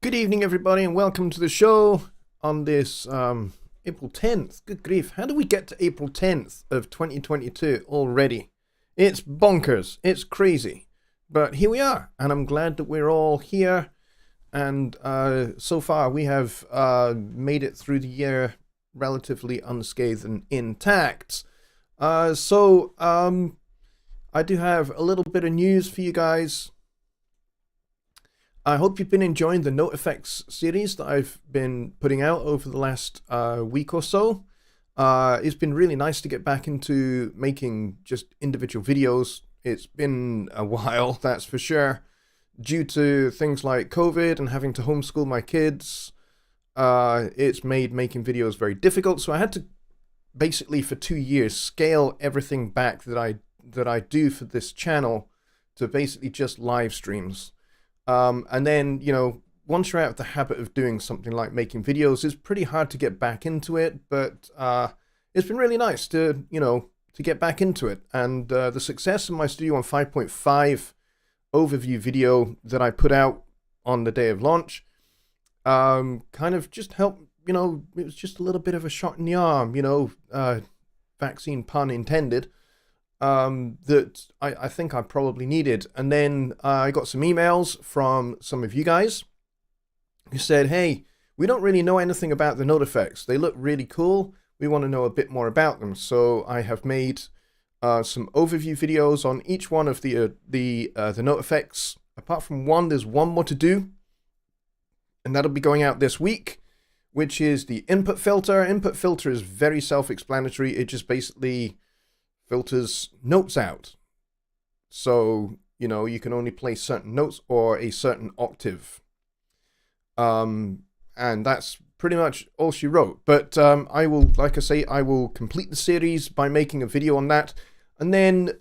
Good evening, everybody, and welcome to the show on this April 10th. Good grief, how do we get to April 10th of 2022 already? It's bonkers, it's crazy, but here we are, and I'm glad that we're all here, and so far we have made it through the year relatively unscathed and intact. I do have a little bit of news for you guys. I hope you've been enjoying the Note Effects series that I've been putting out over the last week or so. It's been really nice to get back into making just individual videos. It's been a while, that's for sure. Due to things like COVID and having to homeschool my kids, it's made making videos very difficult. So I had to basically for 2 years scale everything back that I do for this channel to basically just live streams. And then, you know, once you're out of the habit of doing something like making videos, it's pretty hard to get back into it. But it's been really nice to, you know, to get back into it. And the success of my Studio One 5.5 overview video that I put out on the day of launch kind of just helped, you know, it was just a little bit of a shot in the arm, you know, vaccine pun intended. That I think I probably needed. And then I got some emails from some of you guys who said, hey, we don't really know anything about the Note Effects. They look really cool. We want to know a bit more about them. So I have made some overview videos on each one of the Note Effects. Apart from one, there's one more to do. And that'll be going out this week, which is the input filter. Input filter is very self-explanatory. It just basically filters notes out. So, you know, you can only play certain notes or a certain octave. And that's pretty much all she wrote. But I will, like I say, I will complete the series by making a video on that. And then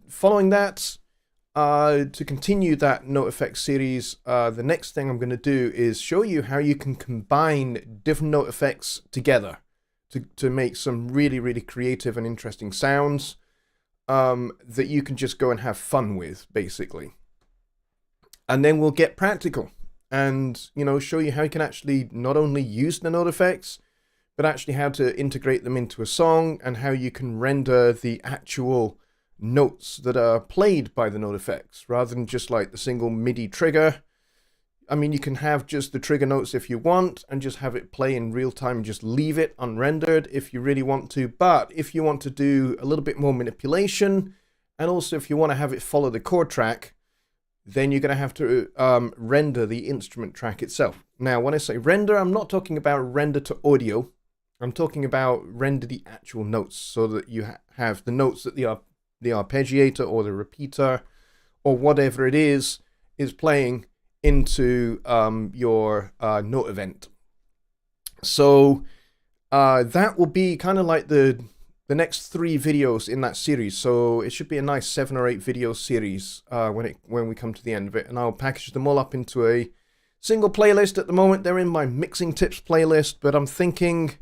following that, to continue that Note Effects series, the next thing I'm going to do is show you how you can combine different note effects together to make some really, really creative and interesting sounds that you can just go and have fun with, basically. And then we'll get practical and, you know, show you how you can actually not only use the note effects, but actually how to integrate them into a song and how you can render the actual notes that are played by the note effects rather than just like the single MIDI trigger. I mean, you can have just the trigger notes if you want and just have it play in real time and just leave it unrendered if you really want to. But if you want to do a little bit more manipulation, and also if you want to have it follow the chord track, then you're going to have to render the instrument track itself. Now, when I say render, I'm not talking about render to audio. I'm talking about render the actual notes so that you have the notes that the arpeggiator or the repeater or whatever it is playing into your note event. So that will be kind of like the next 3 videos in that series. So it should be a nice 7 or 8 video series when we come to the end of it, and I'll package them all up into a single playlist. At the moment they're in my mixing tips playlist, but I'm thinking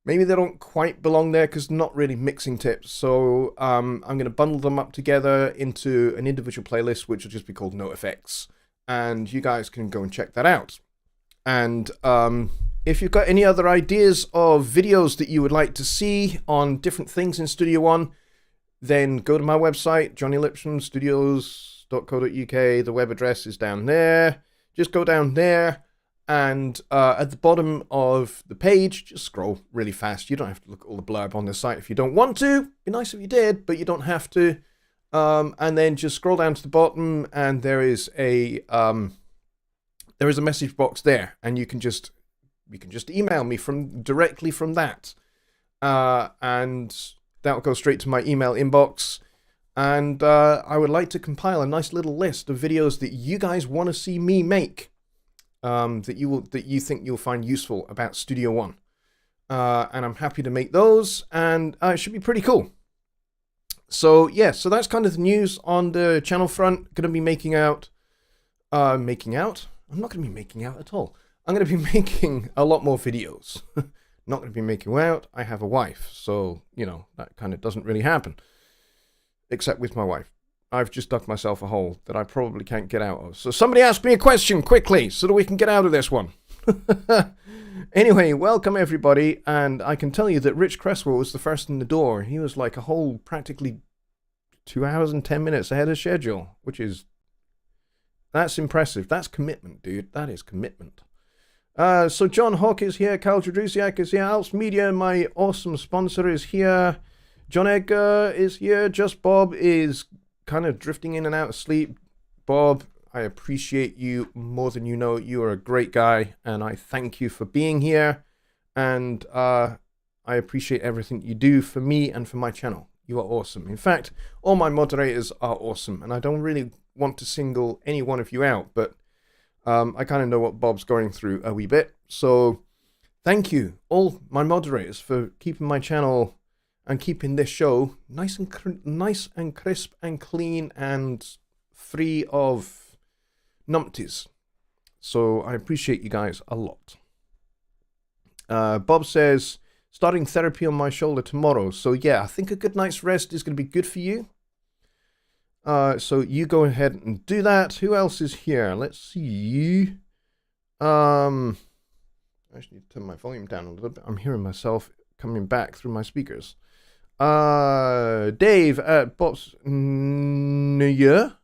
maybe they don't quite belong there because not really mixing tips. So I'm going to bundle them up together into an individual playlist, which will just be called Note Effects. And you guys can go and check that out. And if you've got any other ideas of videos that you would like to see on different things in Studio One, then go to my website, Jonny Lipsham Studios.co.uk. The web address is down there. Just go down there, and at the bottom of the page, just scroll really fast. You don't have to look at all the blurb on the site if you don't want to. It'd be nice if you did, but you don't have to. And then just scroll down to the bottom, and there is a message box there, and you can just email me directly from that, and that will go straight to my email inbox. And I would like to compile a nice little list of videos that you guys want to see me make, that you think you'll find useful about Studio One, and I'm happy to make those, and it should be pretty cool. So yeah, so that's kind of the news on the channel front. Going to be making out. I'm not going to be making out at all. I'm going to be making a lot more videos. Not going to be making out. I have a wife, so, you know, that kind of doesn't really happen. Except with my wife. I've just dug myself a hole that I probably can't get out of. So somebody ask me a question quickly so that we can get out of this one. Anyway, welcome everybody, and I can tell you that Rich Cresswell was the first in the door. He was like a whole practically 2 hours and 10 minutes ahead of schedule, that's impressive. That's commitment, dude. That is commitment. So John Hawk is here, Carl Jadrusiak is here, Alps Media, my awesome sponsor, is here. John Edgar is here. Just Bob is kind of drifting in and out of sleep. Bob, I appreciate you more than you know. You are a great guy, and I thank you for being here. And I appreciate everything you do for me and for my channel. You are awesome. In fact, all my moderators are awesome, and I don't really want to single any one of you out, but I kind of know what Bob's going through a wee bit. So thank you, all my moderators, for keeping my channel and keeping this show nice and crisp and clean and free of numpties. So I appreciate you guys a lot. Bob says, starting therapy on my shoulder tomorrow. So yeah, I think a good night's rest is going to be good for you. So you go ahead and do that. Who else is here? Let's see. I actually need to turn my volume down a little bit. I'm hearing myself coming back through my speakers. Dave at Bob's New York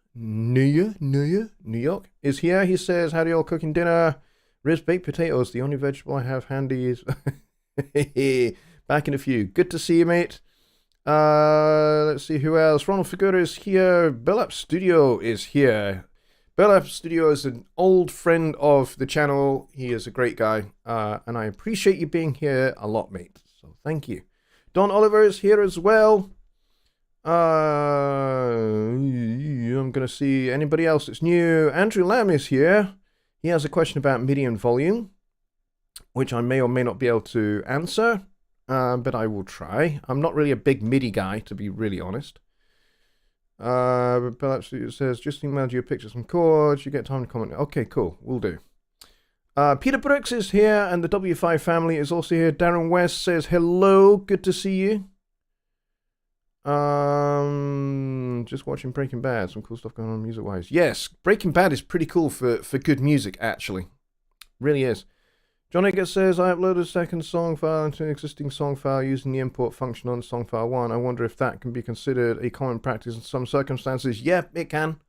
is here. He says, howdy all, cooking dinner. Ribs, baked potatoes. The only vegetable I have handy is back in a few. Good to see you, mate. Let's see who else. Ronald Figura is here. Billap Studio is here. Billap Studio is an old friend of the channel. He is a great guy, and I appreciate you being here a lot, mate. So thank you. Don Oliver is here as well. I'm going to see anybody else that's new. Andrew Lamb is here. He has a question about MIDI and volume, which I may or may not be able to answer, but I will try. I'm not really a big MIDI guy, to be really honest. But perhaps it says, just emailed you a picture of some chords. You get time to comment. Okay, cool. We'll do. Peter Brooks is here, and the W5 family is also here. Darren West says, hello. Good to see you. Just watching Breaking Bad. Some cool stuff going on music-wise. Yes, Breaking Bad is pretty cool for good music, actually. Really is. John Edgar says, I uploaded a second song file into an existing song file using the import function on song file 1. I wonder if that can be considered a common practice in some circumstances. Yeah, it can.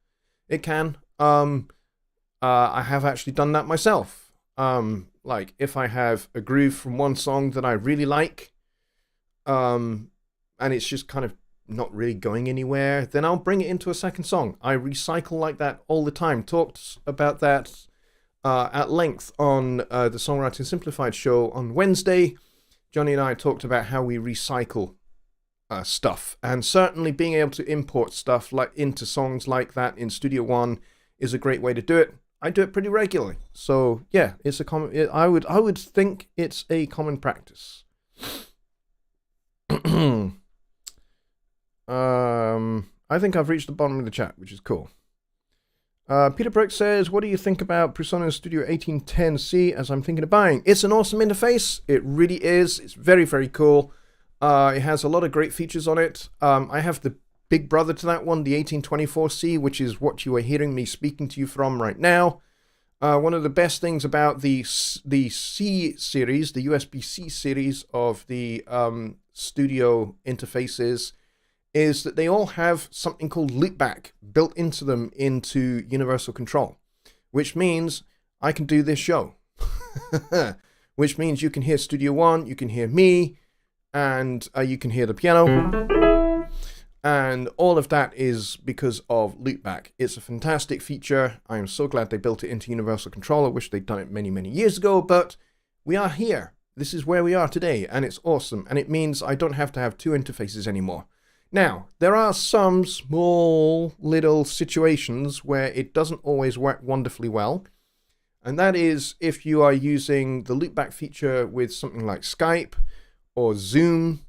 It can. I have actually done that myself. Like, if I have a groove from one song that I really like, and it's just kind of not really going anywhere, then I'll bring it into a second song. I recycle like that all the time. Talked about that at length on the Songwriting Simplified show on Wednesday. Jonny and I talked about how we recycle stuff, and certainly being able to import stuff like into songs like that in Studio One is a great way to do it. I do it pretty regularly, so yeah, it's a common. I would think it's a common practice. I think I've reached the bottom of the chat, which is cool. Peter Brooks says, what do you think about Presonus Studio 1810C as I'm thinking of buying? It's an awesome interface. It really is. It's very, very cool. It has a lot of great features on it. I have the big brother to that one, the 1824C, which is what you are hearing me speaking to you from right now. One of the best things about the C series, the USB-C series of the studio interfaces, is that they all have something called loopback built into them into Universal Control, which means I can do this show, which means you can hear Studio One, you can hear me, and you can hear the piano, and all of that is because of loopback. It's a fantastic feature. I am so glad they built it into Universal Control. I wish they'd done it many, many years ago, but we are here. This is where we are today, and it's awesome, and it means I don't have to have two interfaces anymore. Now, there are some small little situations where it doesn't always work wonderfully well, and that is if you are using the loopback feature with something like Skype or Zoom.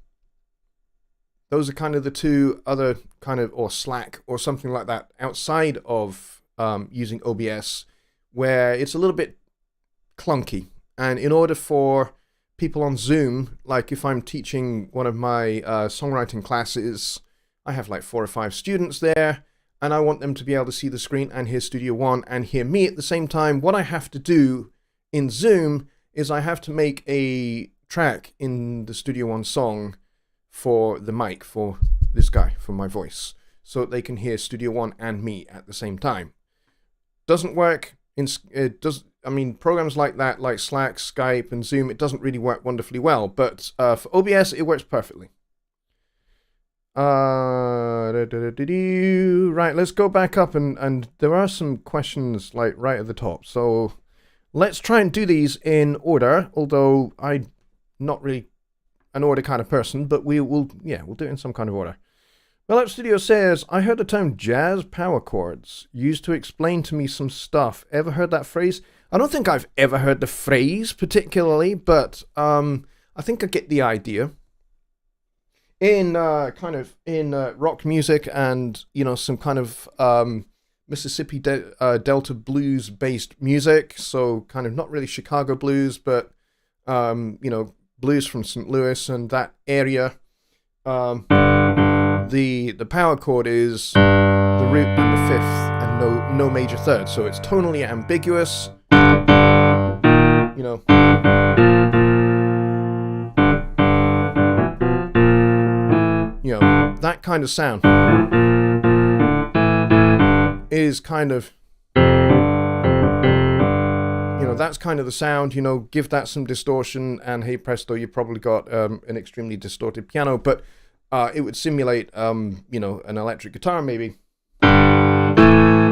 Those are kind of the two other kind of, or Slack or something like that outside of using OBS, where it's a little bit clunky. And in order for people on Zoom, like if I'm teaching one of my songwriting classes, I have like 4 or 5 students there, and I want them to be able to see the screen and hear Studio One and hear me at the same time. What I have to do in Zoom is I have to make a track in the Studio One song for the mic, for this guy, for my voice, so that they can hear Studio One and me at the same time. Doesn't work. Programs like that, like Slack, Skype, and Zoom, it doesn't really work wonderfully well, but for OBS, it works perfectly. Right, let's go back up, and there are some questions like right at the top, so let's try and do these in order, although I'm not really an order kind of person, but we'll do it in some kind of order. Well, App Studio says, I heard the term jazz power chords used to explain to me some stuff. Ever heard that phrase? I don't think I've ever heard the phrase particularly, but I think I get the idea. In rock music and, some kind of Mississippi Delta blues based music, so kind of not really Chicago blues, but blues from St. Louis and that area. The power chord is the root and the fifth and no major third, so it's tonally ambiguous. That kind of sound is kind of, that's kind of the sound. Give that some distortion, and hey presto, you probably got an extremely distorted piano, but it would simulate, an electric guitar maybe. And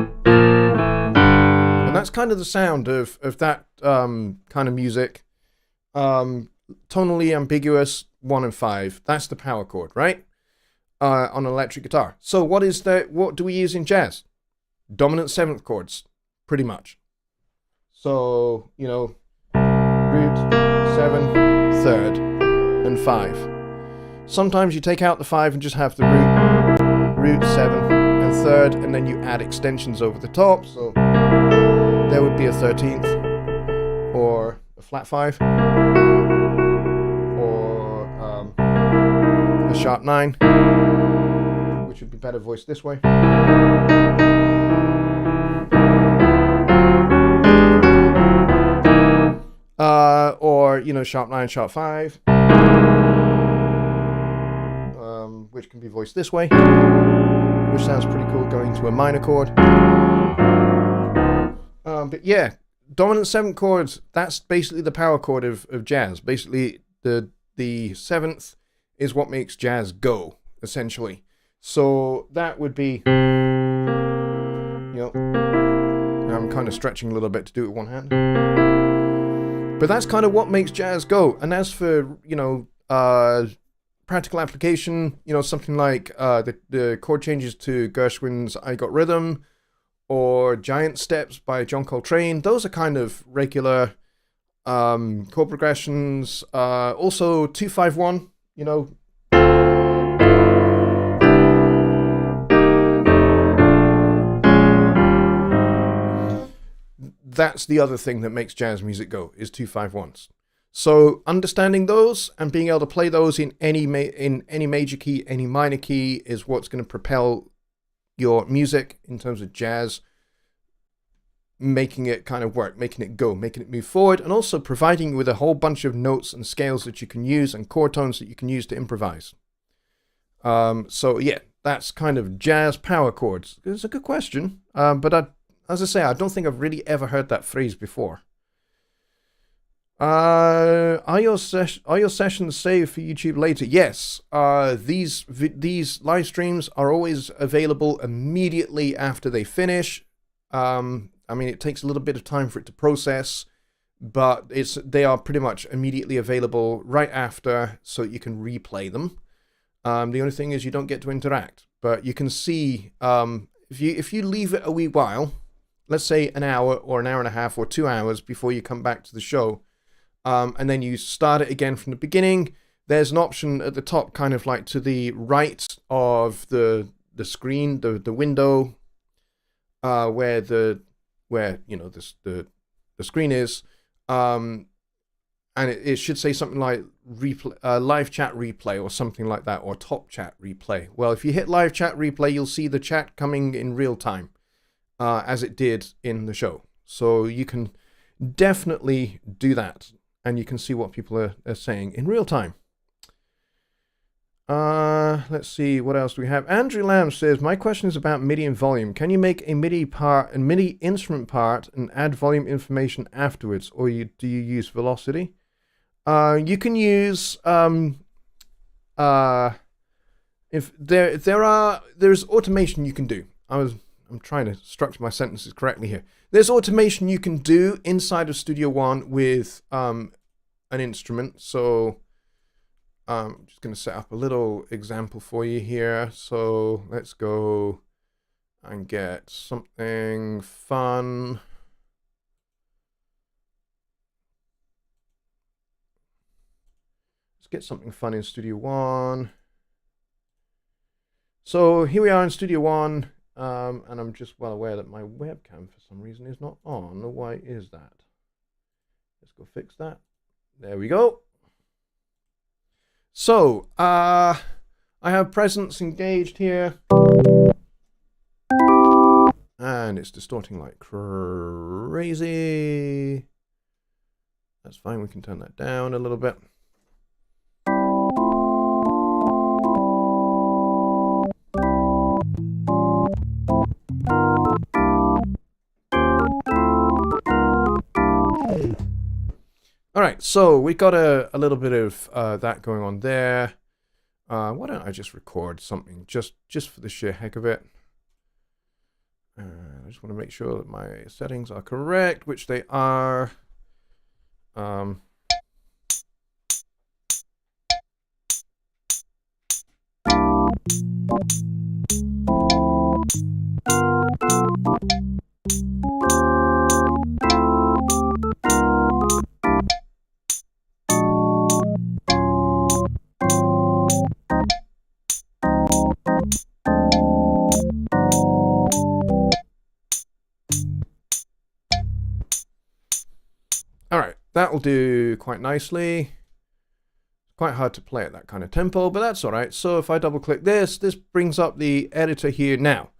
that's kind of the sound of that kind of music. Tonally ambiguous, 1 and 5. That's the power chord, right? On an electric guitar. So what do we use in jazz? Dominant 7th chords, pretty much. So, root, 7, 3rd, and 5. Sometimes you take out the 5 and just have the root, 7, and 3rd, and then you add extensions over the top. So there would be a 13th, or a flat 5, or a sharp 9, which would be better voiced this way. Or, sharp 9, sharp 5. Which can be voiced this way, which sounds pretty cool going to a minor chord. But yeah, dominant 7th chords, that's basically the power chord of jazz. Basically, the 7th is what makes jazz go, essentially. So that would be, I'm kind of stretching a little bit to do it with one hand. But that's kind of what makes jazz go. And as for, practical application, something like the chord changes to Gershwin's I Got Rhythm or Giant Steps by John Coltrane, those are kind of regular chord progressions. Also 2-5-1, that's the other thing that makes jazz music go, is 2-5-1s. So understanding those and being able to play those in any major key, any minor key, is what's going to propel your music in terms of jazz, making it kind of work, making it go, making it move forward, and also providing you with a whole bunch of notes and scales that you can use and chord tones that you can use to improvise. So yeah, that's kind of jazz power chords. It's a good question, but as I say, I don't think I've really ever heard that phrase before. Are your sessions saved for YouTube later? Yes. These live streams are always available immediately after they finish. It takes a little bit of time for it to process, but they are pretty much immediately available right after, so you can replay them. The only thing is you don't get to interact, but you can see if you leave it a wee while, let's say an hour or an hour and a half or 2 hours before you come back to the show. And then you start it again from the beginning. There's an option at the top, kind of like to the right of the screen, the window, where the screen is, and it should say something like replay, live chat replay or something like that, or top chat replay. Well, if you hit live chat replay, you'll see the chat coming in real time, as it did in the show. So you can definitely do that, and you can see what people are saying in real time. Let's see, what else do we have? Andrew Lamb says, my question is about MIDI and volume. Can you make a MIDI instrument part and add volume information afterwards, or do you use velocity? You can use if there's automation you can do. I'm trying to structure my sentences correctly here. There's automation you can do inside of Studio One with an instrument. So I'm just going to set up a little example for you here. So let's go and get something fun. Let's get something fun in Studio One. So here we are in Studio One, and I'm just well aware that my webcam for some reason is not on. Why is that? Let's go fix that. There we go. So, I have presence engaged here. And it's distorting like crazy. That's fine, we can turn that down a little bit. All right, so we got a little bit of that going on there. Why don't I just record something just for the sheer heck of it? I just want to make sure that my settings are correct, which they are. All right, that will do quite nicely. Quite hard to play at that kind of tempo, but that's all right. So if I double click this brings up the editor here. Now,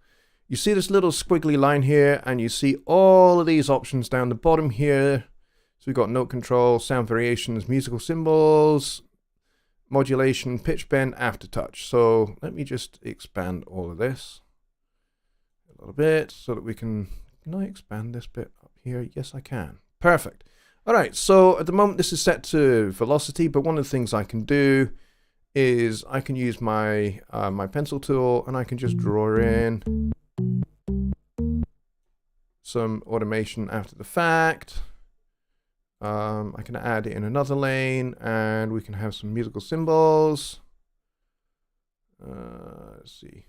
you see this little squiggly line here, and you see all of these options down the bottom here. So we've got note control, sound variations, musical symbols, modulation, pitch bend, aftertouch. So let me just expand all of this a little bit so that we can I expand this bit up here? Yes, I can. Perfect. All right, so at the moment this is set to velocity, but one of the things I can do is I can use my my pencil tool, and I can just draw in some automation after the fact. I can add it in another lane, and we can have some musical symbols. Let's see.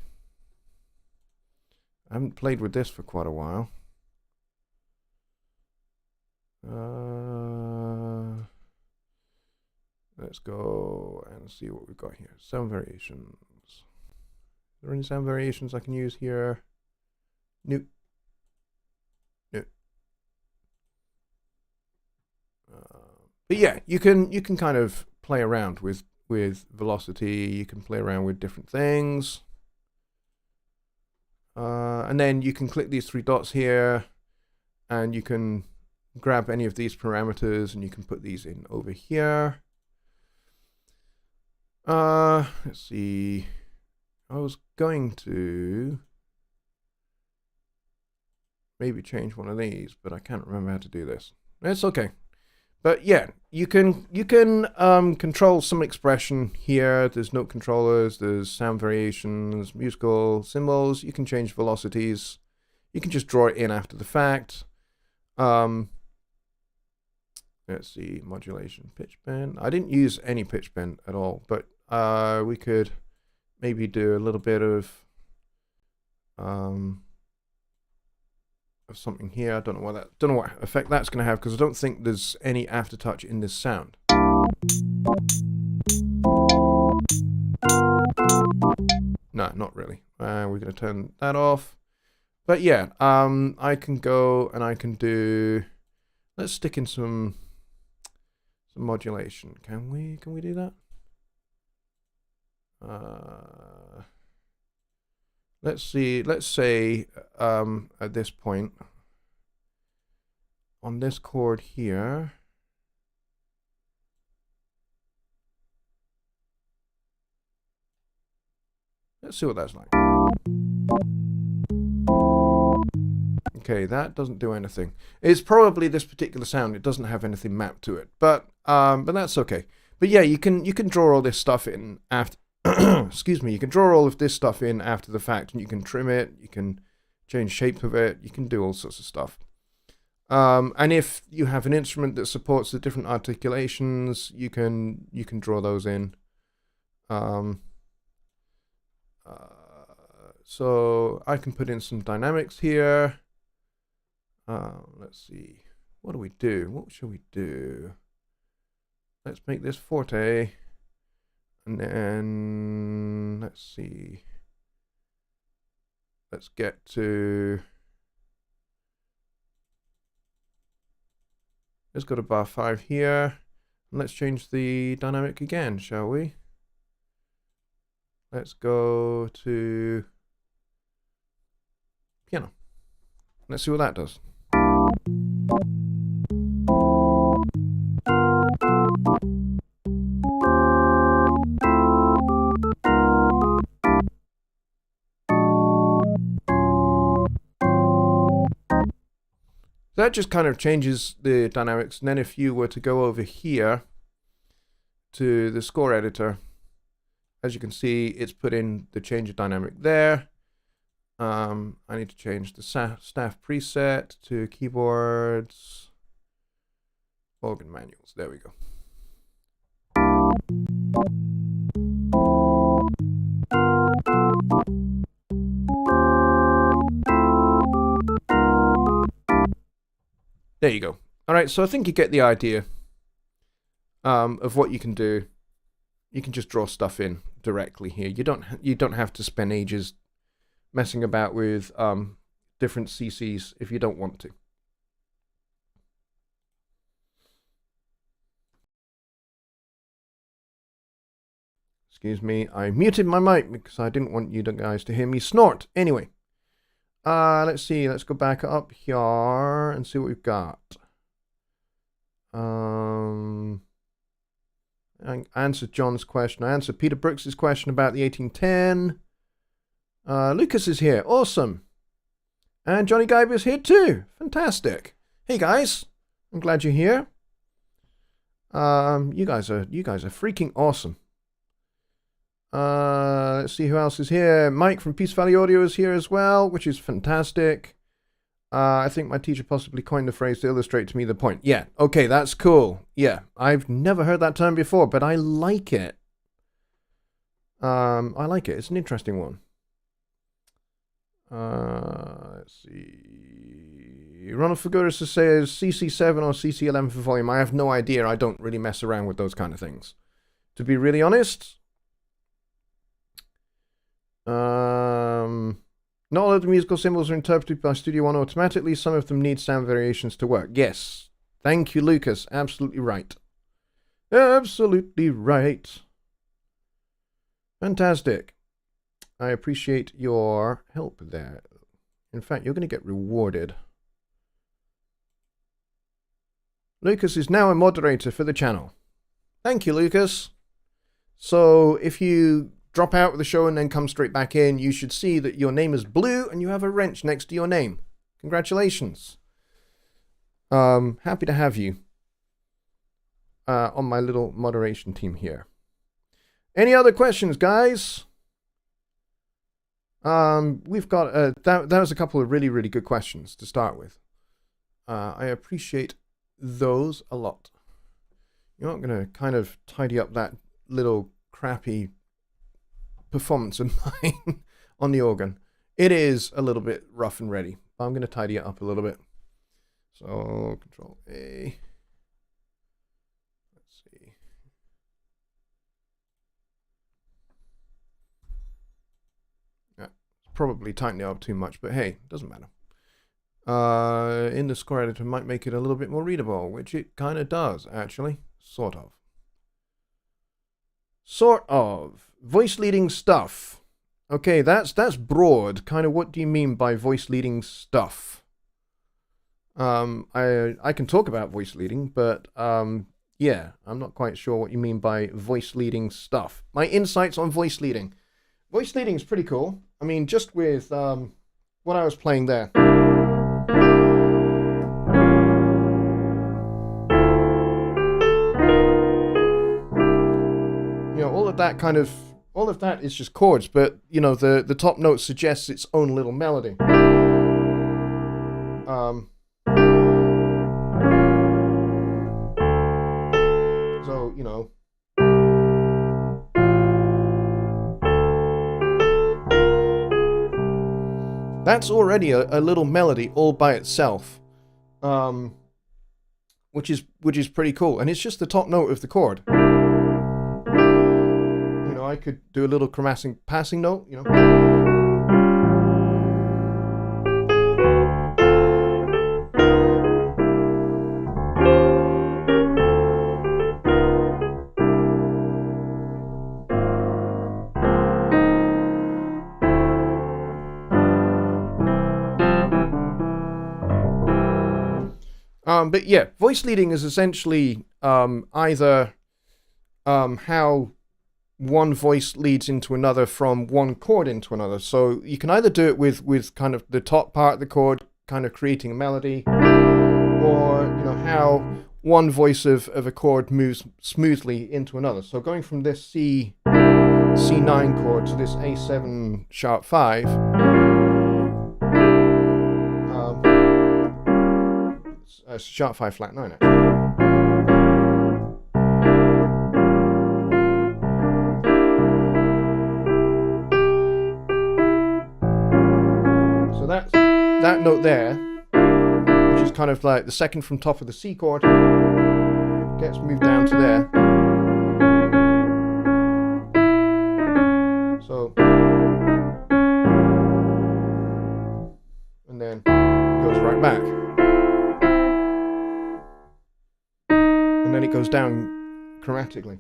I haven't played with this for quite a while. Let's go and see what we've got here. Sound variations. Are there any sound variations I can use here? Nope. Nope. But yeah, you can kind of play around with velocity. You can play around with different things. And then you can click these three dots here, and you can grab any of these parameters, and you can put these in over here. Let's see. I was going to maybe change one of these, but I can't remember how to do this. It's okay. But yeah, you can control some expression here. There's note controllers, there's sound variations, musical symbols. You can change velocities. You can just draw it in after the fact. Let's see, modulation, pitch bend. I didn't use any pitch bend at all, but we could maybe do a little bit of something here. I don't know what effect that's going to have, because I don't think there's any aftertouch in this sound. No, not really. We're going to turn that off. But yeah, I can go and I can do. Let's stick in some some modulation. Can we do that? Let's see. Let's say at this point on this chord here. Let's see what that's like. Okay, that doesn't do anything. It's probably this particular sound. It doesn't have anything mapped to it, but that's okay. But yeah, you can draw all this stuff in after. Excuse me. You can draw all of this stuff in after the fact, and you can trim it. You can change shape of it. You can do all sorts of stuff. And if you have an instrument that supports the different articulations, you can draw those in. So I can put in some dynamics here. Let's see. What do we do? What should we do? Let's make this forte. And then, let's see. Let's get to... Let's go to bar 5 here. And let's change the dynamic again, shall we? Let's go to piano. Let's see what that does. That just kind of changes the dynamics. And then if you were to go over here to the score editor, as you can see, it's put in the change of dynamic there. I need to change the staff preset to keyboards, organ manuals. There we go. There you go. All right, so I think you get the idea of what you can do. You can just draw stuff in directly here. You don't have to spend ages messing about with different CCs if you don't want to. Excuse me, I muted my mic because I didn't want you guys to hear me snort. Anyway, let's see. Let's go back up here and see what we've got. I answered John's question. I answered Peter Brooks's question about the 1810. Lucas is here. Awesome. And Johnny Guyber is here too. Fantastic. Hey guys, I'm glad you're here. You guys are freaking awesome. Let's see who else is here. Mike from Peace Valley Audio is here as well, which is fantastic. I think my teacher possibly coined the phrase to illustrate to me the point. Yeah, okay, that's cool. Yeah, I've never heard that term before, but I like it. I like it. It's an interesting one. Let's see. Ronald Faguris says CC7 or CC11 for volume. I have no idea. I don't really mess around with those kind of things, to be really honest. Not all of the musical symbols are interpreted by Studio One automatically. Some of them need sound variations to work. Yes. Thank you, Lucas. Absolutely right. Absolutely right. Fantastic. I appreciate your help there. In fact, you're going to get rewarded. Lucas is now a moderator for the channel. Thank you, Lucas. So if you drop out of the show and then come straight back in, you should see that your name is blue and you have a wrench next to your name. Congratulations. Happy to have you on my little moderation team here. Any other questions, guys? We've got that was a couple of really, really good questions to start with. I appreciate those a lot. You're not going to kind of tidy up that little crappy performance of mine on the organ. It is a little bit rough and ready, but I'm going to tidy it up a little bit. So Control A. Let's see. Yeah, probably tightened it up too much, but hey, doesn't matter. In the score editor might make it a little bit more readable, which it kind of does actually. Sort of. Sort of. Voice leading stuff. Okay, that's broad. Kind of what do you mean by voice leading stuff? I can talk about voice leading, but yeah, I'm not quite sure what you mean by voice leading stuff. My insights on voice leading. Voice leading is pretty cool. I mean, just with what I was playing there. You know, all of that is just chords, but you know, the top note suggests its own little melody. So, you know, that's already a little melody all by itself, which is pretty cool, and it's just the top note of the chord. You know, I could do a little chromatic passing note, you know. But yeah, voice leading is essentially either how one voice leads into another from one chord into another. So you can either do it with kind of the top part of the chord kind of creating a melody, or you know, how one voice of a chord moves smoothly into another. So going from this C9 chord to this A7 sharp 5. Sharp 5 flat 9 actually. So that's that note there, which is kind of like the second from top of the C chord, gets moved down to there. So, and then goes right back. And then it goes down chromatically.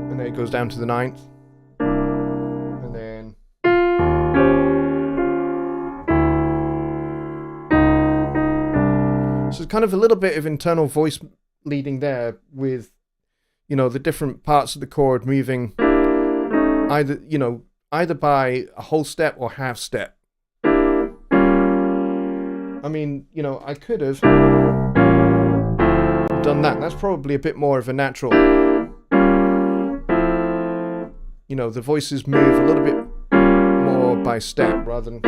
And then it goes down to the 9th. And then so it's kind of a little bit of internal voice leading there with, you know, the different parts of the chord moving either by a whole step or half step. I mean, you know, I could have done that. That's probably a bit more of a natural. You know, the voices move a little bit more by step rather than,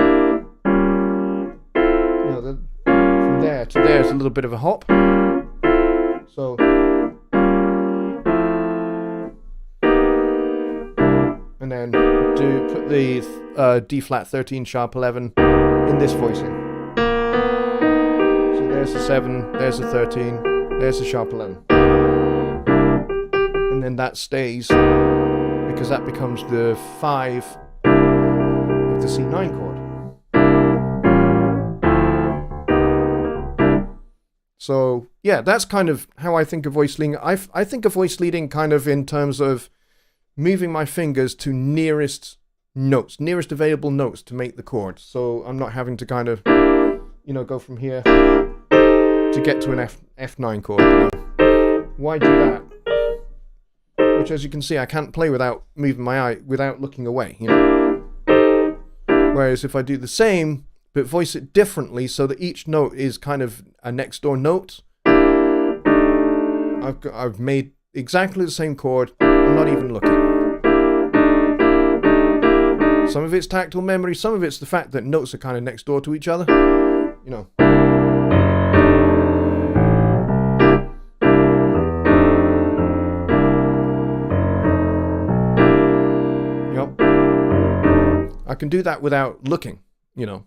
you know, from there to there is a little bit of a hop. So, and then put the D flat 13 sharp 11 in this voicing. There's the 7, there's the 13, there's the sharp 11. And then that stays, because that becomes the 5 of the C9 chord. So, yeah, that's kind of how I think of voice leading. I think of voice leading kind of in terms of moving my fingers to nearest notes, available notes to make the chord. So I'm not having to kind of, you know, go from here to get to an F9 chord. You know. Why do that? Which, as you can see, I can't play without moving my eye, without looking away. You know. Whereas if I do the same, but voice it differently so that each note is kind of a next door note, I've made exactly the same chord. I'm not even looking. Some of it's tactile memory, some of it's the fact that notes are kind of next door to each other. You know. I can do that without looking, you know.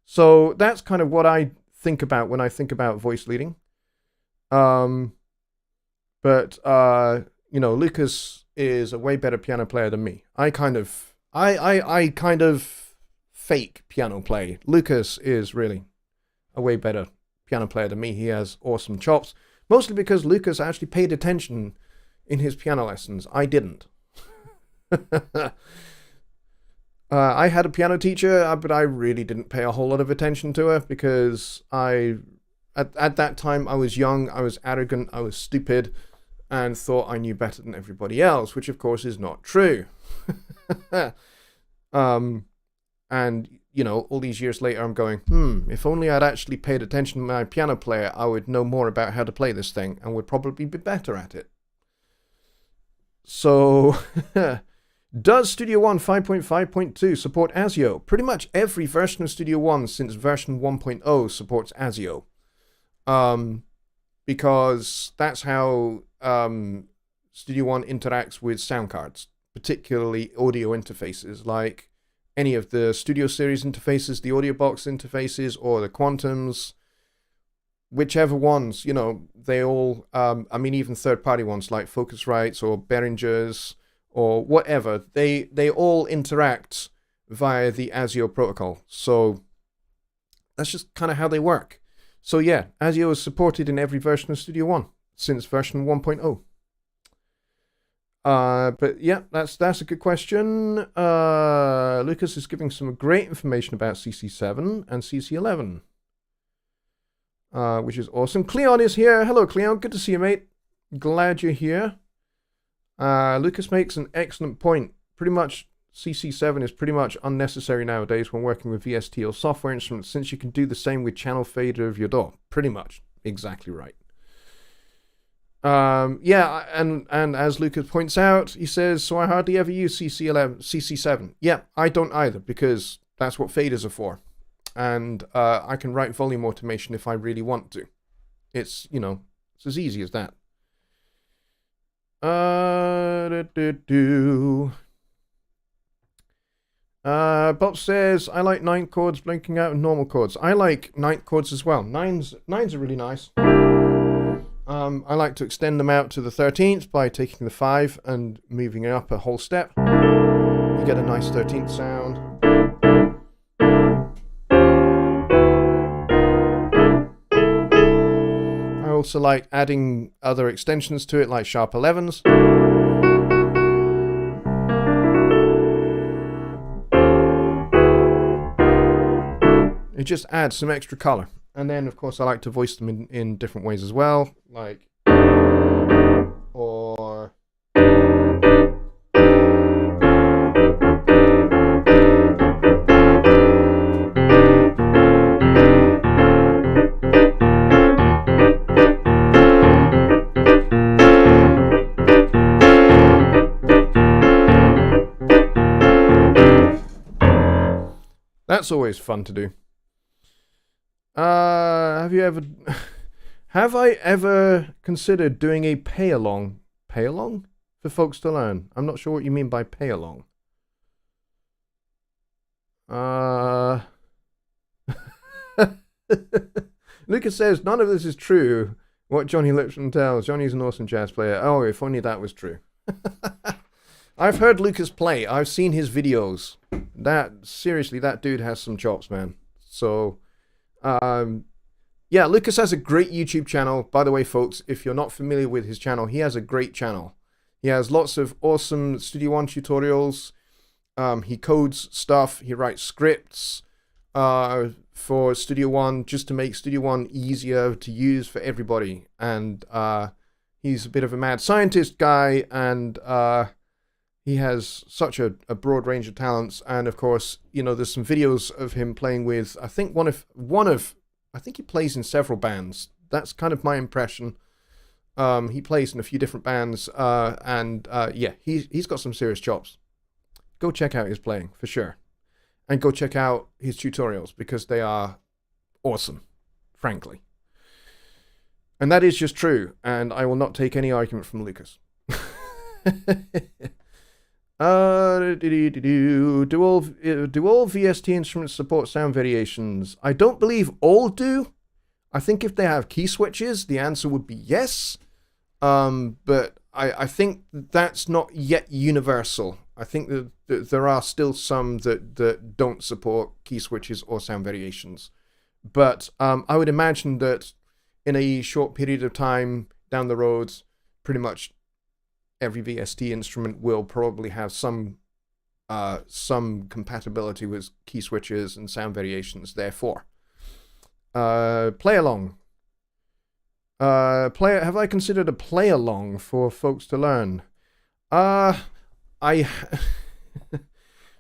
So that's kind of what I think about when I think about voice leading. But you know, Lucas is a way better piano player than me. I kind of fake piano play. Lucas is really a way better piano player than me. He has awesome chops, mostly because Lucas actually paid attention in his piano lessons. I didn't. I had a piano teacher, but I really didn't pay a whole lot of attention to her because at that time I was young, I was arrogant, I was stupid, and thought I knew better than everybody else, which of course is not true. And you know, all these years later, I'm going, if only I'd actually paid attention to my piano player, I would know more about how to play this thing and would probably be better at it. So, does Studio One 5.5.2 support ASIO? Pretty much every version of Studio One since version 1.0 supports ASIO. Because that's how Studio One interacts with sound cards, particularly audio interfaces, like any of the Studio Series interfaces, the Audio Box interfaces, or the Quantums, whichever ones, you know, they all, I mean, even third-party ones like Focusrites or Behringer's or whatever, they all interact via the ASIO protocol. So that's just kind of how they work. So yeah, ASIO is supported in every version of Studio One since version 1.0. But yeah, that's a good question. Lucas is giving some great information about CC7 and CC11, which is awesome. Cleon is here. Hello, Cleon. Good to see you, mate. Glad you're here. Lucas makes an excellent point. Pretty much CC7 is pretty much unnecessary nowadays when working with VST or software instruments, since you can do the same with channel fader of your DAW. Pretty much. Exactly right. Yeah, and as Lucas points out, he says, so I hardly ever use CC7. Yeah, I don't either, because that's what faders are for. And I can write volume automation if I really want to. It's, you know, it's as easy as that. Bob says, I like 9 chords blinking out of normal chords. I like 9th chords as well. Nines are really nice. I like to extend them out to the 13th by taking the 5 and moving it up a whole step. You get a nice 13th sound. I also like adding other extensions to it, like sharp 11s. It just adds some extra color. And then, of course, I like to voice them in different ways as well, like, or, that's always fun to do. Have I ever considered doing a pay-along for folks to learn? I'm not sure what you mean by pay-along. Lucas says, none of this is true. What Jonny Lipsham tells. Johnny's an awesome jazz player. Oh, if only that was true. I've heard Lucas play. I've seen his videos. Seriously, that dude has some chops, man. So, yeah, Lucas has a great YouTube channel. By the way, folks, if you're not familiar with his channel, he has a great channel. He has lots of awesome Studio One tutorials. He codes stuff. He writes scripts for Studio One just to make Studio One easier to use for everybody. And he's a bit of a mad scientist guy, and he has such a broad range of talents. And of course, you know, there's some videos of him playing with, I think I think he plays in several bands. That's kind of my impression. He plays in a few different bands, yeah, he's got some serious chops. Go check out his playing, for sure. And go check out his tutorials, because they are awesome, frankly. And that is just true, and I will not take any argument from Lucas. Do all VST instruments support sound variations? I don't believe all do. I think if they have key switches, the answer would be yes. But I think that's not yet universal. I think that there are still some that don't support key switches or sound variations. But I would imagine that in a short period of time down the road, pretty much every VST instrument will probably have some compatibility with key switches and sound variations. Therefore, play along. Have I considered a play along for folks to learn? I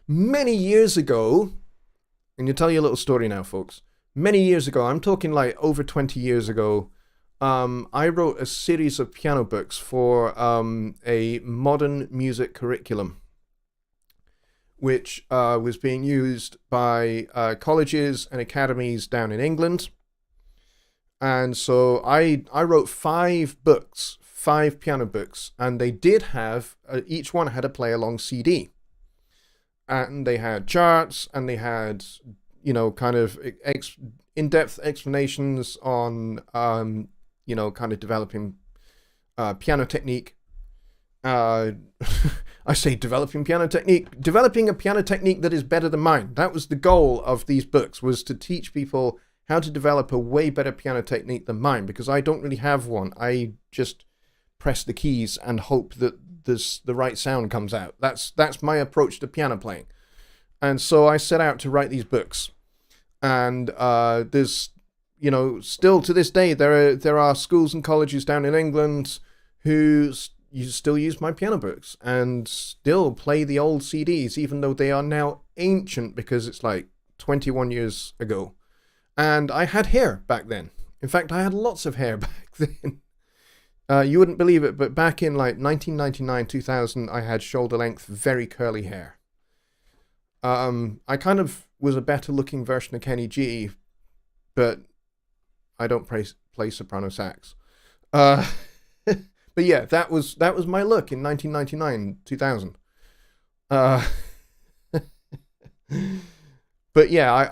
many years ago, and I'll tell you a little story now, folks. Many years ago, I'm talking like over 20 years ago, I wrote a series of piano books for a modern music curriculum, which was being used by colleges and academies down in England. And so I wrote 5 books, 5 piano books, and they did have, each one had a play-along CD. And they had charts, and they had, kind of in-depth explanations on, kind of developing piano technique. I say developing piano technique, developing a piano technique that is better than mine. That was the goal of these books, was to teach people how to develop a way better piano technique than mine, because I don't really have one. I just press the keys and hope that the right sound comes out. That's my approach to piano playing. And so I set out to write these books. And there's, still to this day, there are schools and colleges down in England who still use my piano books and still play the old CDs, even though they are now ancient because it's like 21 years ago. And I had hair back then. In fact, I had lots of hair back then. You wouldn't believe it, but back in like 1999, 2000, I had shoulder-length, very curly hair. I kind of was a better-looking version of Kenny G, but I don't play soprano sax. But yeah, that was my look in 1999, 2000. But yeah,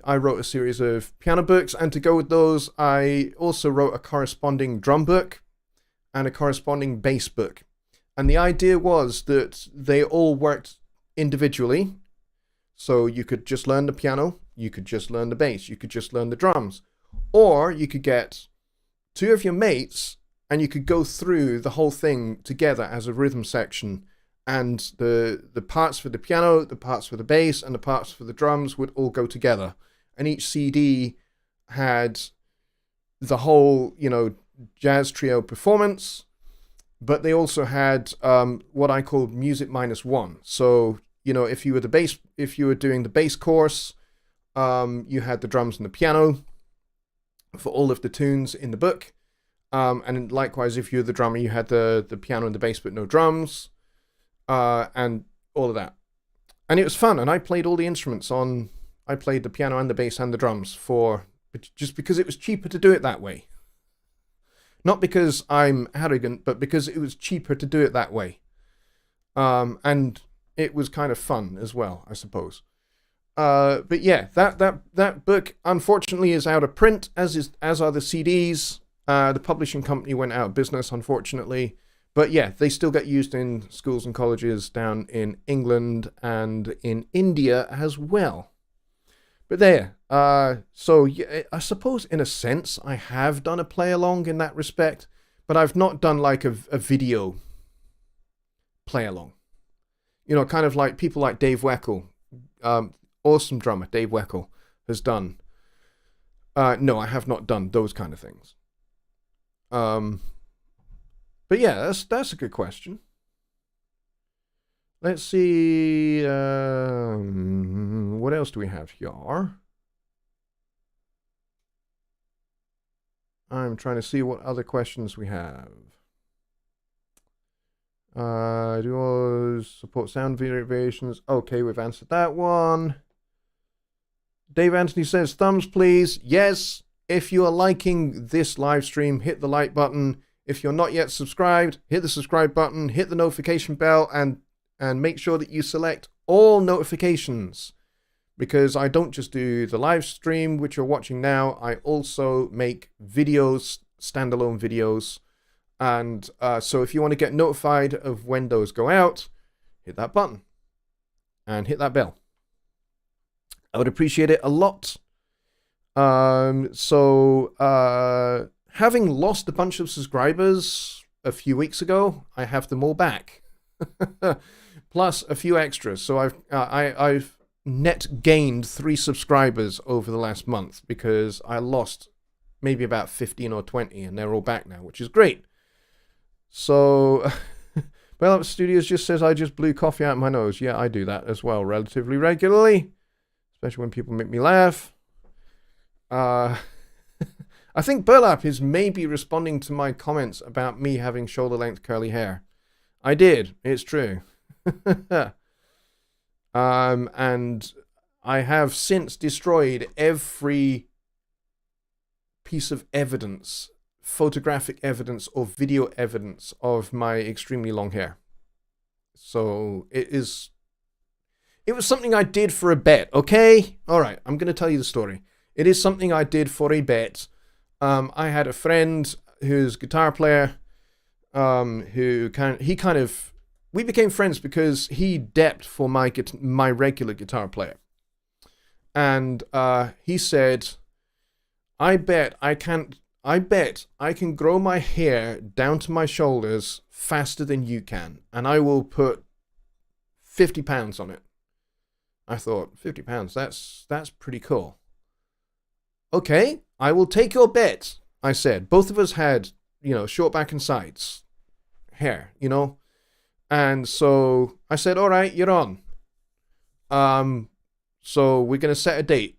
I wrote a series of piano books, and to go with those, I also wrote a corresponding drum book and a corresponding bass book. And the idea was that they all worked individually. So you could just learn the piano, you could just learn the bass, you could just learn the drums. Or you could get 2 of your mates and you could go through the whole thing together as a rhythm section. And the parts for the piano, the parts for the bass, and the parts for the drums would all go together. And each CD had the whole, jazz trio performance, but they also had what I call music -1. So, if you were doing the bass course, you had the drums and the piano for all of the tunes in the book. And likewise, if you were the drummer, you had the piano and the bass, but no drums. And all of that. And it was fun, and I played all the instruments I played the piano and the bass and the drums just because it was cheaper to do it that way. Not because I'm arrogant, but because it was cheaper to do it that way. And it was kind of fun as well, I suppose. But yeah, that book unfortunately is out of print, as are the CDs. The publishing company went out of business, unfortunately. But yeah, they still get used in schools and colleges down in England and in India as well. But there, so yeah, I suppose in a sense I have done a play along in that respect, but I've not done like a video play along. Kind of like people like Dave Weckl, awesome drummer Dave Weckl has done. No, I have not done those kind of things. But yeah, that's a good question. Let's see, what else do we have here? I'm trying to see what other questions we have. Do you support sound variations? Okay, we've answered that one. Dave Anthony says, thumbs please. Yes, if you are liking this live stream, hit the like button. If you're not yet subscribed, hit the subscribe button, hit the notification bell, and make sure that you select all notifications, because I don't just do the live stream, which you're watching now. I also make videos, standalone videos. And so if you want to get notified of when those go out, hit that button and hit that bell. I would appreciate it a lot. Having lost a bunch of subscribers a few weeks ago, I have them all back. Plus a few extras. So I've net gained 3 subscribers over the last month because I lost maybe about 15 or 20 and they're all back now, which is great. So Bell Studios just says I just blew coffee out of my nose. Yeah, I do that as well relatively regularly, especially when people make me laugh. I think Burlap is maybe responding to my comments about me having shoulder-length curly hair. I did. It's true. And I have since destroyed every piece of evidence, photographic evidence or video evidence of my extremely long hair. So it was something I did for a bet, okay? All right, I'm going to tell you the story. It is something I did for a bet. I had a friend who's a guitar player, we became friends because he depped for my regular guitar player. And he said, I bet I can grow my hair down to my shoulders faster than you can, and I will put 50 pounds on it. I thought, 50 pounds, that's pretty cool. Okay, I will take your bet, I said. Both of us had, short back and sides hair, And so I said, all right, you're on. So we're going to set a date,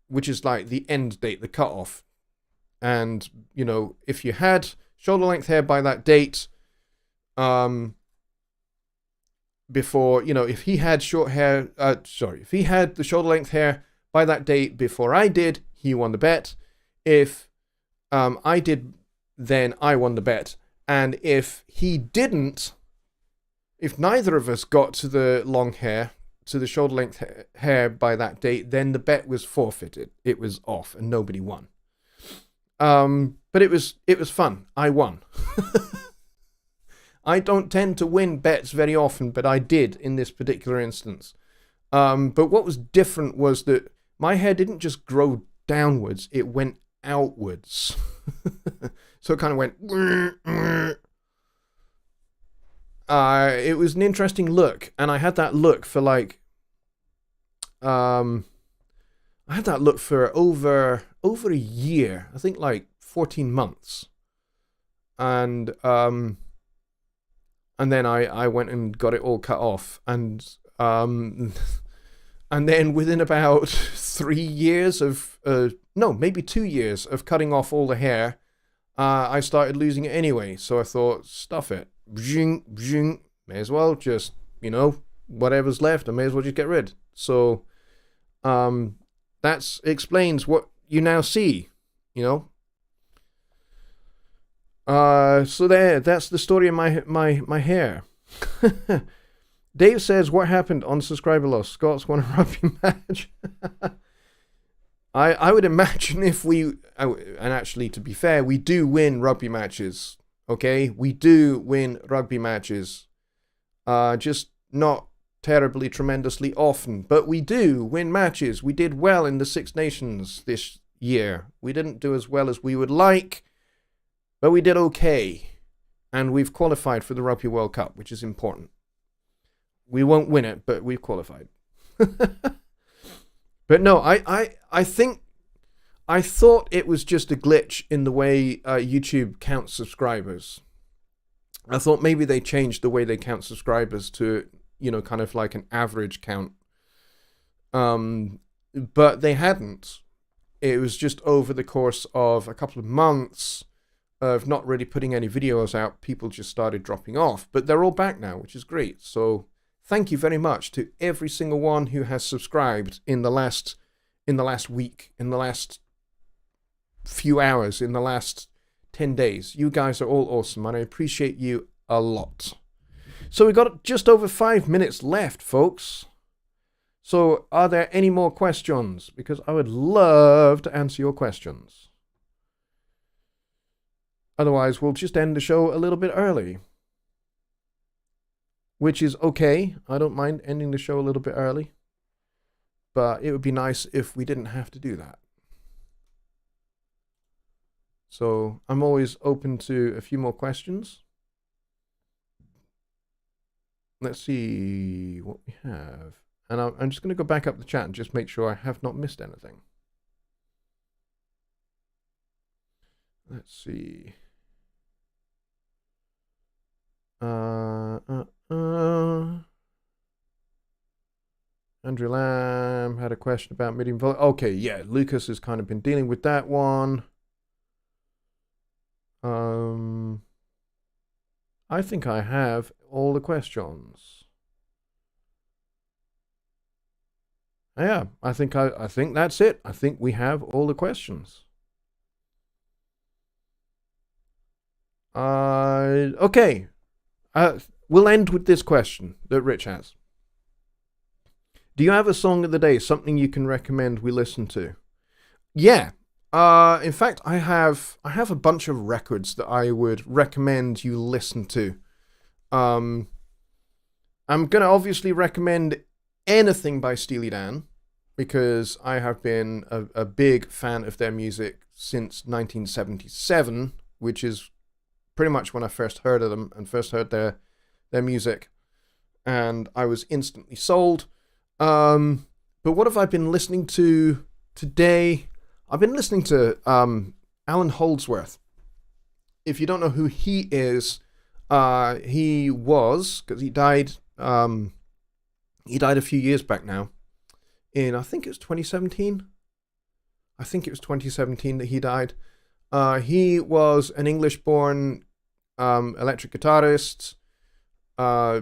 which is like the end date, the cutoff. And, if you had shoulder length hair by that date, before, if he had if he had the shoulder length hair by that date before I did, he won the bet. If I did, then I won the bet. And if he didn't, if neither of us got to the long hair, to the shoulder length hair by that date, then the bet was forfeited. It was off and nobody won. But it was fun. I won. I don't tend to win bets very often, but I did in this particular instance. But what was different was that my hair didn't just grow downwards, it went outwards. So it kind of went... it was an interesting look, and I had that look for over a year. I think like 14 months. And then I went and got it all cut off, and then within about 3 years of maybe 2 years of cutting off all the hair, I started losing it anyway. So I thought, stuff it. May as well just, whatever's left, I may as well just get rid. So that explains what you now see, So that's the story of my hair. Dave says, what happened on subscriber loss? Scott's won a rugby match. I would imagine if and actually, to be fair, we do win rugby matches. Okay, we do win rugby matches. Just not terribly, tremendously often, but we do win matches. We did well in the Six Nations this year. We didn't do as well as we would like, but we did okay. And we've qualified for the Rugby World Cup, which is important. We won't win it, but we've qualified. But no, I thought it was just a glitch in the way YouTube counts subscribers. I thought maybe they changed the way they count subscribers to, kind of like an average count. But they hadn't. It was just over the course of a couple of months of not really putting any videos out, people just started dropping off. But they're all back now, which is great. So thank you very much to every single one who has subscribed in the last week, in the last few hours, in the last 10 days. You guys are all awesome, and I appreciate you a lot. So we've got just over 5 minutes left, folks. So are there any more questions? Because I would love to answer your questions. Otherwise, we'll just end the show a little bit early. Which is okay. I don't mind ending the show a little bit early. But it would be nice if we didn't have to do that. So I'm always open to a few more questions. Let's see what we have. And I'm just going to go back up the chat and just make sure I have not missed anything. Let's see. Andrew Lamb had a question about medium volume. Okay, yeah, Lucas has kind of been dealing with that one. I think I have all the questions. Yeah, I think that's it. I think we have all the questions. Okay. We'll end with this question that Rich has. Do you have a song of the day, something you can recommend we listen to? Yeah. In fact, I have a bunch of records that I would recommend you listen to. I'm gonna obviously recommend anything by Steely Dan because I have been a big fan of their music since 1977, which is pretty much when I first heard of them and first heard their music, and I was instantly sold. But what have I been listening to today? I've been listening to Alan Holdsworth. If you don't know who he is, he was, because he died a few years back now. I think it was 2017. I think it was 2017 that he died. He was an English-born electric guitarist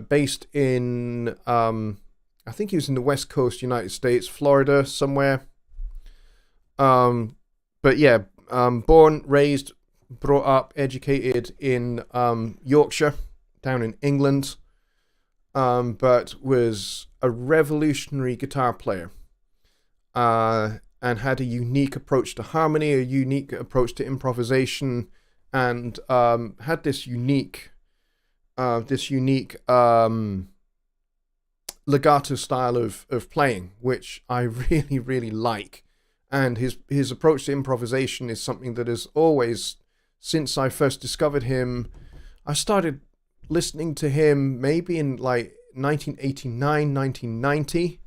based in, I think he was in the West Coast, United States, Florida, somewhere. But yeah, born, raised, brought up, educated in Yorkshire, down in England, but was a revolutionary guitar player, and had a unique approach to harmony, a unique approach to improvisation, and had this unique legato style of playing, which I really, really like. And his approach to improvisation is something that has always, since I first discovered him, I started listening to him maybe in like 1989, 1990.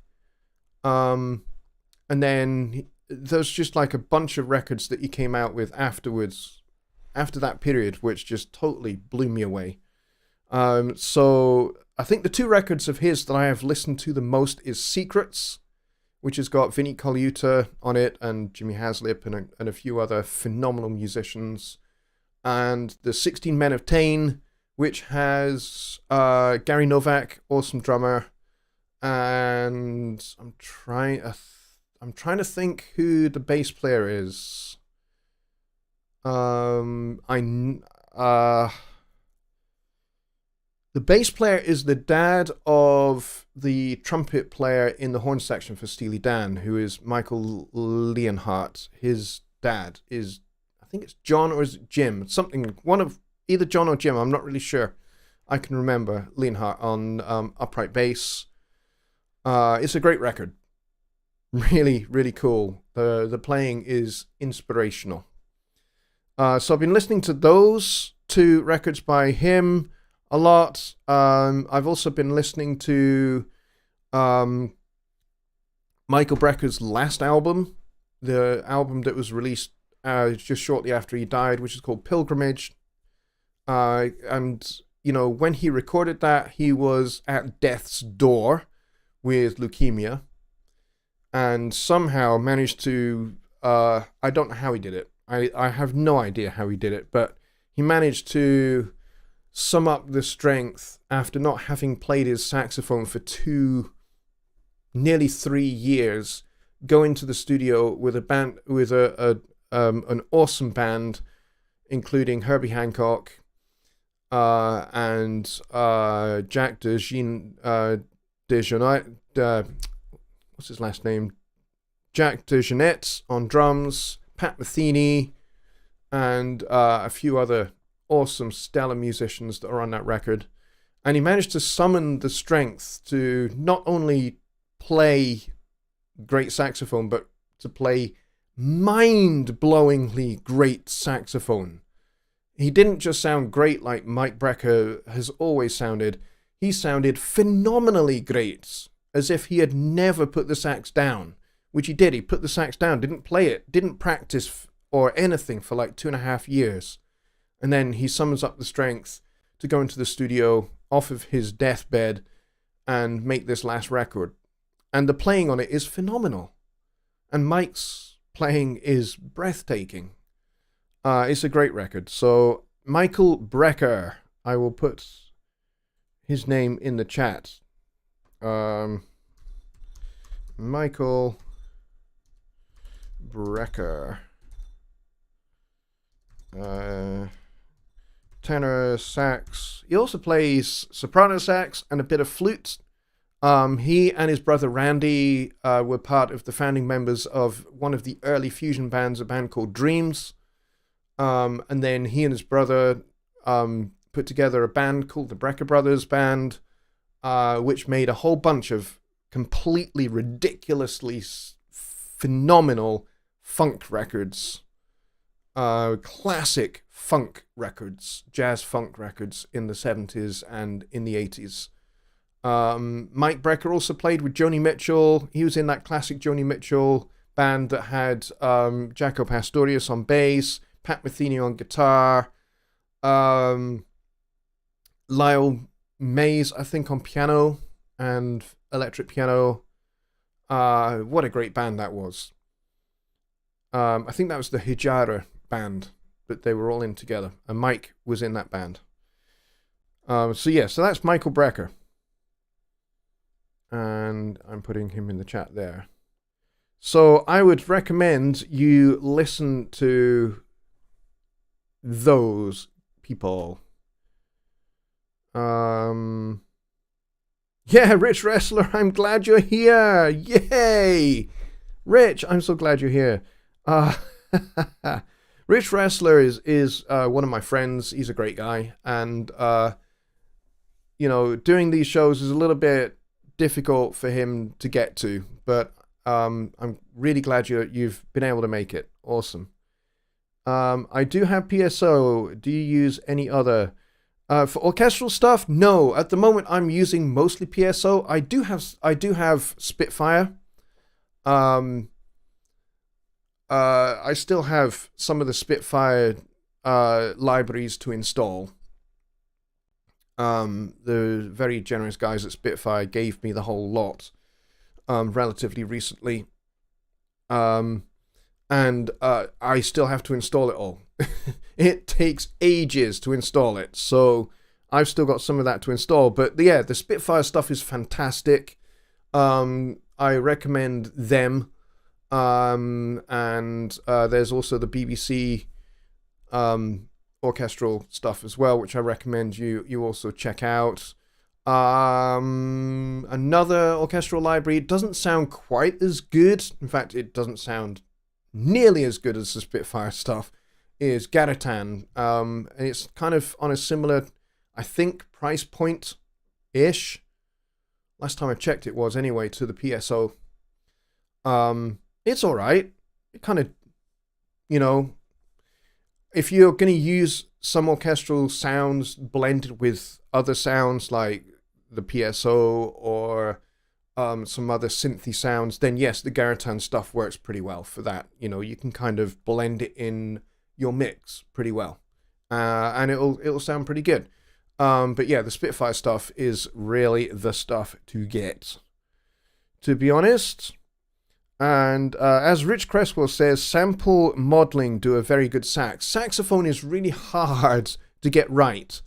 And then there's just like a bunch of records that he came out with afterwards, after that period, which just totally blew me away. So I think the two records of his that I have listened to the most is Secrets, which has got Vinnie Colaiuta on it and Jimmy Haslip and a few other phenomenal musicians. And the 16 Men of Tain, which has Gary Novak, awesome drummer. And I'm trying to think who the bass player is. The bass player is the dad of the trumpet player in the horn section for Steely Dan, who is Michael Leonhardt. His dad is, I think it's John or is it Jim? Something, one of either John or Jim, I'm not really sure. I can remember Leonhardt on upright bass. It's a great record. Really, really cool. The playing is inspirational. So I've been listening to those two records by him a lot. I've also been listening to Michael Brecker's last album, the album that was released just shortly after he died, which is called Pilgrimage. And, you know, when he recorded that, he was at death's door with leukemia and somehow managed to, I don't know how he did it. I have no idea how he did it, but he managed to sum up the strength after not having played his saxophone for nearly 3 years, go into the studio with a band, with an awesome band, including Herbie Hancock and Jack DeJohnette, what's his last name? Jack DeJohnette on drums, Pat Metheny, and a few other awesome, stellar musicians that are on that record. And he managed to summon the strength to not only play great saxophone, but to play mind-blowingly great saxophone. He didn't just sound great like Mike Brecker has always sounded. He sounded phenomenally great, as if he had never put the sax down, which he did. He put the sax down, didn't play it, didn't practice or anything for like 2.5 years. And then he summons up the strength to go into the studio off of his deathbed and make this last record. And the playing on it is phenomenal. And Mike's playing is breathtaking. It's a great record. So Michael Brecker, I will put his name in the chat. Michael Brecker. Tenor sax. He also plays soprano sax and a bit of flute. He and his brother Randy were part of the founding members of one of the early fusion bands, a band called Dreams. And then he and his brother put together a band called the Brecker Brothers Band, which made a whole bunch of completely ridiculously phenomenal funk records. Classic funk records, jazz funk records in the 70s and in the 80s. Mike Brecker also played with Joni Mitchell. He was in that classic Joni Mitchell band that had Jaco Pastorius on bass, Pat Metheny on guitar, Lyle Mays, I think, on piano and electric piano. What a great band that was. I think that was the Hijara band that they were all in together, and Mike was in that band. So that's Michael Brecker. And I'm putting him in the chat there. So I would recommend you listen to those people. Yeah, Rich Wrestler, I'm glad you're here. Yay! Rich, I'm so glad you're here. Rich Wrestler is one of my friends. He's a great guy. And, doing these shows is a little bit difficult for him to get to. But I'm really glad you've been able to make it. Awesome. I do have PSO. Do you use any other? For orchestral stuff? No. At the moment, I'm using mostly PSO. I do have Spitfire. I still have some of the Spitfire libraries to install. The very generous guys at Spitfire gave me the whole lot relatively recently. And I still have to install it all. It takes ages to install it, so I've still got some of that to install. But yeah, the Spitfire stuff is fantastic. I recommend them. And there's also the BBC orchestral stuff as well, which I recommend you also check out. Another orchestral library, it doesn't sound quite as good. In fact, it doesn't sound nearly as good as the Spitfire stuff, is Garatan. And it's kind of on a similar, I think, price point-ish. Last time I checked it was, anyway, to the PSO. It's alright. It kind of, if you're going to use some orchestral sounds blended with other sounds like the PSO or some other synthy sounds, then yes, the Garatan stuff works pretty well for that. You can kind of blend it in your mix pretty well, and it'll sound pretty good. But yeah, the Spitfire stuff is really the stuff to get, to be honest. And as Rich Cresswell says, sample modeling do a very good sax. Saxophone is really hard to get right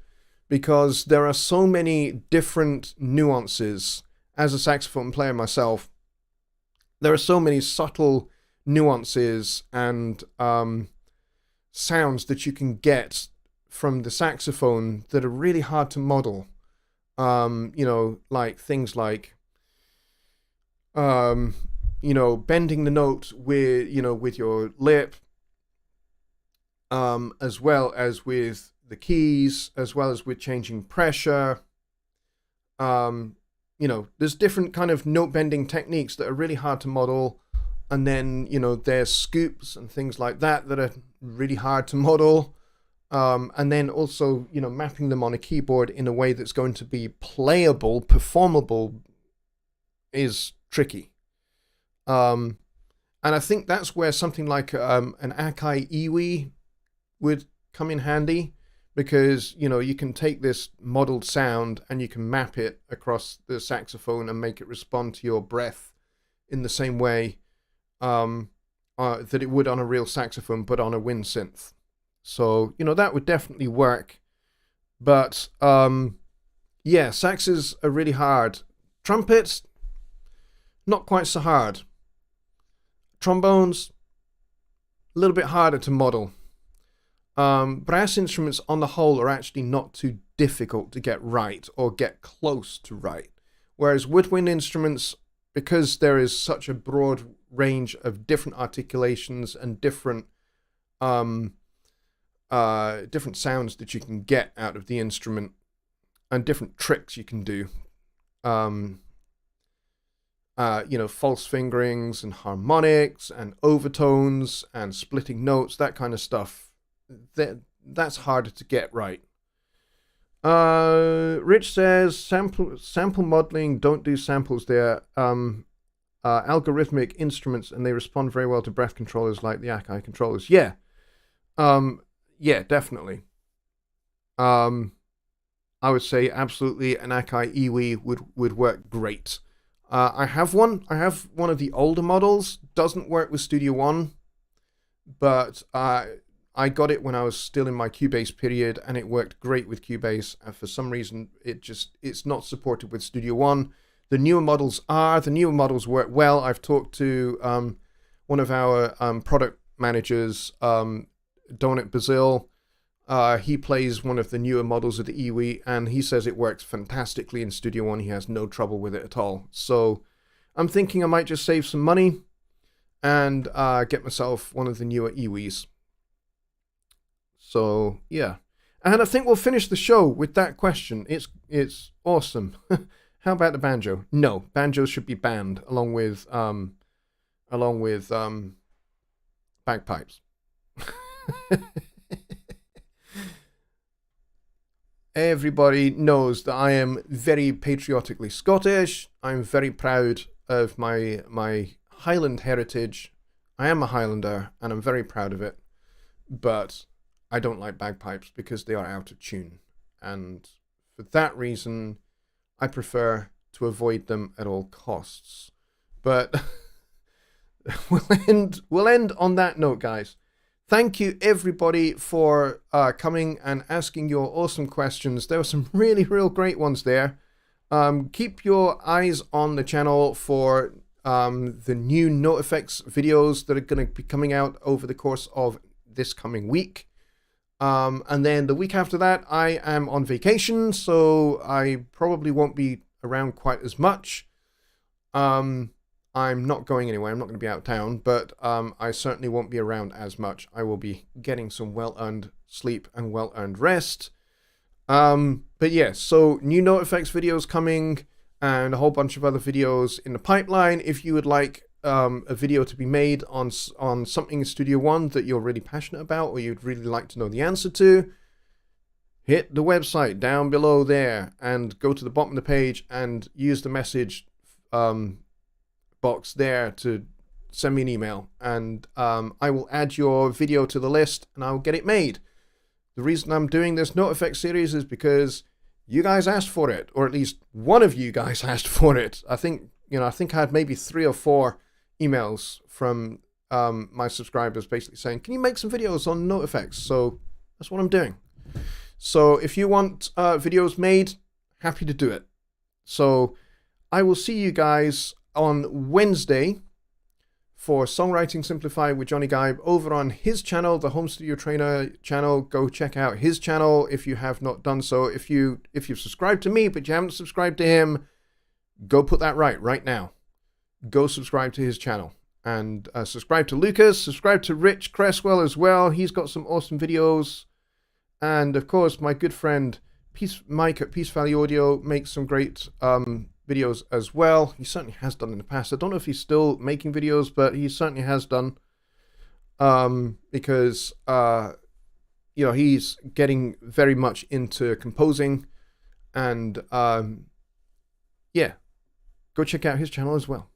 because there are so many different nuances. As a saxophone player myself, there are so many subtle nuances and sounds that you can get from the saxophone that are really hard to model. Like things like bending the note with your lip, as well as with the keys, as well as with changing pressure. There's different kind of note bending techniques that are really hard to model. And then, you know, there's scoops and things like that that are really hard to model. And then also, you know, mapping them on a keyboard in a way that's going to be playable, performable is tricky. And I think that's where something like an Akai Iwi would come in handy, because, you know, you can take this modeled sound and you can map it across the saxophone and make it respond to your breath in the same way that it would on a real saxophone, but on a wind synth. So, you know, that would definitely work. But yeah, saxes are really hard. Trumpets, not quite so hard. Trombones, a little bit harder to model. Brass instruments on the whole are actually not too difficult to get right or get close to right. Whereas woodwind instruments, because there is such a broad range of different articulations and different sounds that you can get out of the instrument and different tricks you can do, you know, false fingerings and harmonics and overtones and splitting notes, that kind of stuff. That's harder to get right. Rich says sample modeling, don't do samples there. Algorithmic instruments, and they respond very well to breath controllers like the Akai controllers. Yeah. Yeah, definitely. I would say absolutely an Akai Iwi would work great. I have one. I have one of the older models. Doesn't work with Studio One, but I got it when I was still in my Cubase period, and it worked great with Cubase. And for some reason, it's not supported with Studio One. The newer models are. The newer models work well. I've talked to one of our product managers, Donut Bazil. He plays one of the newer models of the Iwi, and he says it works fantastically in Studio One. He has no trouble with it at all. So I'm thinking I might just save some money and get myself one of the newer Iwis. So yeah, and I think we'll finish the show with that question. It's awesome. How about the banjo? No, banjos should be banned along with bagpipes. Everybody knows that I am very patriotically Scottish. I'm very proud of my Highland heritage. I am a Highlander, and I'm very proud of it. But I don't like bagpipes because they are out of tune. And for that reason, I prefer to avoid them at all costs. But we'll end on that note, guys. Thank you, everybody, for coming and asking your awesome questions. There were some really, real great ones there. Keep your eyes on the channel for the new Note Effects videos that are going to be coming out over the course of this coming week. And then the week after that, I am on vacation, so I probably won't be around quite as much. I'm not going anywhere. I'm not going to be out of town, but I certainly won't be around as much. I will be getting some well-earned sleep and well-earned rest. But yeah, so new Note Effects videos coming and a whole bunch of other videos in the pipeline. If you would like a video to be made on something in Studio One that you're really passionate about or you'd really like to know the answer to, hit the website down below there and go to the bottom of the page and use the message box there to send me an email, and I will add your video to the list and I'll get it made. The reason I'm doing this Note Effects series is because you guys asked for it, or at least one of you guys asked for it. I think I had maybe 3 or 4 emails from my subscribers basically saying, can you make some videos on Note Effects? So that's what I'm doing. So if you want videos made, happy to do it. So I will see you guys on Wednesday for Songwriting Simplified with Jonny Guy over on his channel, the Home Studio Trainer channel. Go check out his channel if you have not done so. If you've subscribed to me but you haven't subscribed to him, go put that right now. Go subscribe to his channel and subscribe to Lucas, subscribe to Rich Cresswell as well. He's got some awesome videos. And of course, my good friend Mike at Peace Valley Audio makes some great videos as well. He certainly has done in the past. I don't know if he's still making videos, but he certainly has done. Because you know, he's getting very much into composing, and yeah, go check out his channel as well.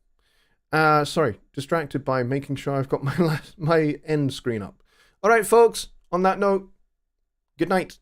Sorry, distracted by making sure I've got my end screen up. All right, folks. On that note, good night.